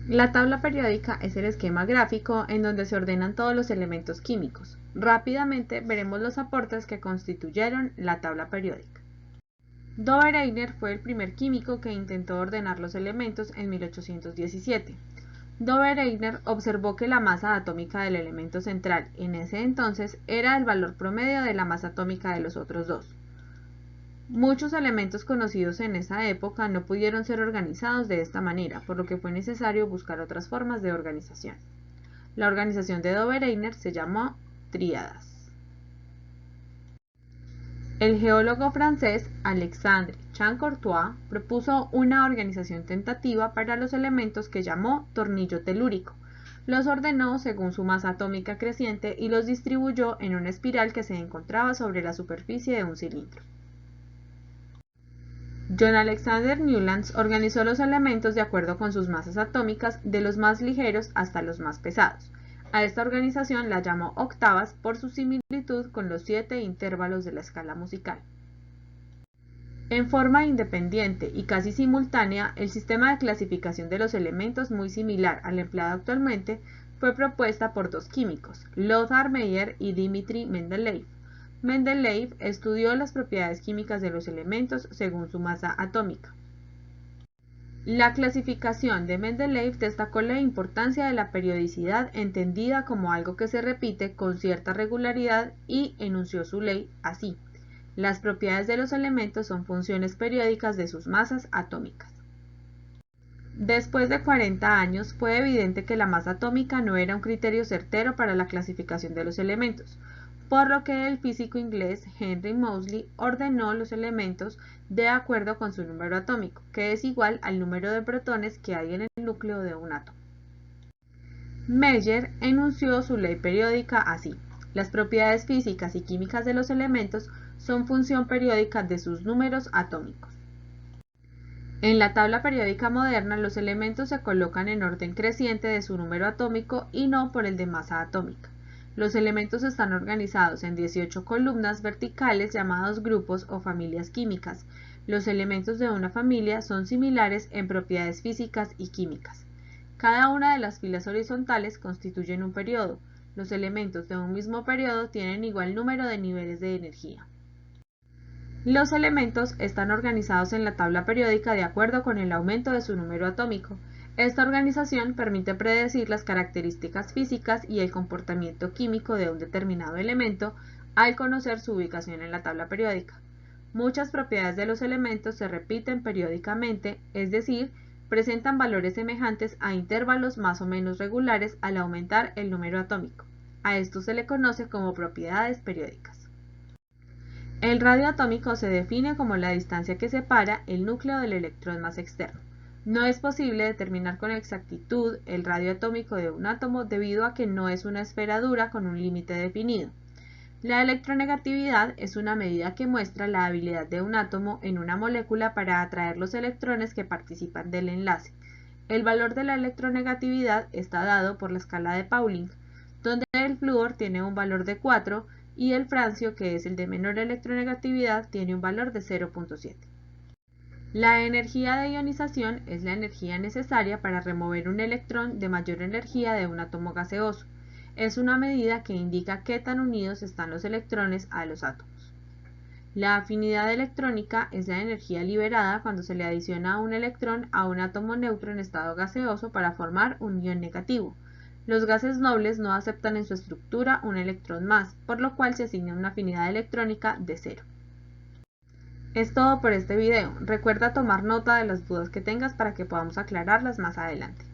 La tabla periódica es el esquema gráfico en donde se ordenan todos los elementos químicos. Rápidamente veremos los aportes que constituyeron la tabla periódica. Dobereiner fue el primer químico que intentó ordenar los elementos en 1817. Dobereiner observó que la masa atómica del elemento central en ese entonces era el valor promedio de la masa atómica de los otros dos. Muchos elementos conocidos en esa época no pudieron ser organizados de esta manera, por lo que fue necesario buscar otras formas de organización. La organización de Dobereiner se llamó tríadas. El geólogo francés Alexandre Champ-Courtois propuso una organización tentativa para los elementos que llamó tornillo telúrico. Los ordenó según su masa atómica creciente y los distribuyó en una espiral que se encontraba sobre la superficie de un cilindro. John Alexander Newlands organizó los elementos de acuerdo con sus masas atómicas, de los más ligeros hasta los más pesados. A esta organización la llamó octavas por su similitud con los 7 intervalos de la escala musical. En forma independiente y casi simultánea, el sistema de clasificación de los elementos, muy similar al empleado actualmente, fue propuesta por dos químicos, Lothar Meyer y Dmitri Mendeleev. Mendeleev estudió las propiedades químicas de los elementos según su masa atómica. La clasificación de Mendeleev destacó la importancia de la periodicidad entendida como algo que se repite con cierta regularidad y enunció su ley así: las propiedades de los elementos son funciones periódicas de sus masas atómicas. Después de 40 años fue evidente que la masa atómica no era un criterio certero para la clasificación de los elementos, por lo que el físico inglés Henry Moseley ordenó los elementos de acuerdo con su número atómico, que es igual al número de protones que hay en el núcleo de un átomo. Meyer enunció su ley periódica así: las propiedades físicas y químicas de los elementos son función periódica de sus números atómicos. En la tabla periódica moderna, los elementos se colocan en orden creciente de su número atómico y no por el de masa atómica. Los elementos están organizados en 18 columnas verticales llamados grupos o familias químicas. Los elementos de una familia son similares en propiedades físicas y químicas. Cada una de las filas horizontales constituyen un periodo. Los elementos de un mismo periodo tienen igual número de niveles de energía. Los elementos están organizados en la tabla periódica de acuerdo con el aumento de su número atómico. Esta organización permite predecir las características físicas y el comportamiento químico de un determinado elemento al conocer su ubicación en la tabla periódica. Muchas propiedades de los elementos se repiten periódicamente, es decir, presentan valores semejantes a intervalos más o menos regulares al aumentar el número atómico. A esto se le conoce como propiedades periódicas. El radio atómico se define como la distancia que separa el núcleo del electrón más externo. No es posible determinar con exactitud el radio atómico de un átomo debido a que no es una esfera dura con un límite definido. La electronegatividad es una medida que muestra la habilidad de un átomo en una molécula para atraer los electrones que participan del enlace. El valor de la electronegatividad está dado por la escala de Pauling, donde el flúor tiene un valor de 4 y el francio, que es el de menor electronegatividad, tiene un valor de 0.7. La energía de ionización es la energía necesaria para remover un electrón de mayor energía de un átomo gaseoso. Es una medida que indica qué tan unidos están los electrones a los átomos. La afinidad electrónica es la energía liberada cuando se le adiciona un electrón a un átomo neutro en estado gaseoso para formar un ion negativo. Los gases nobles no aceptan en su estructura un electrón más, por lo cual se asigna una afinidad electrónica de 0. Es todo por este video. Recuerda tomar nota de las dudas que tengas para que podamos aclararlas más adelante.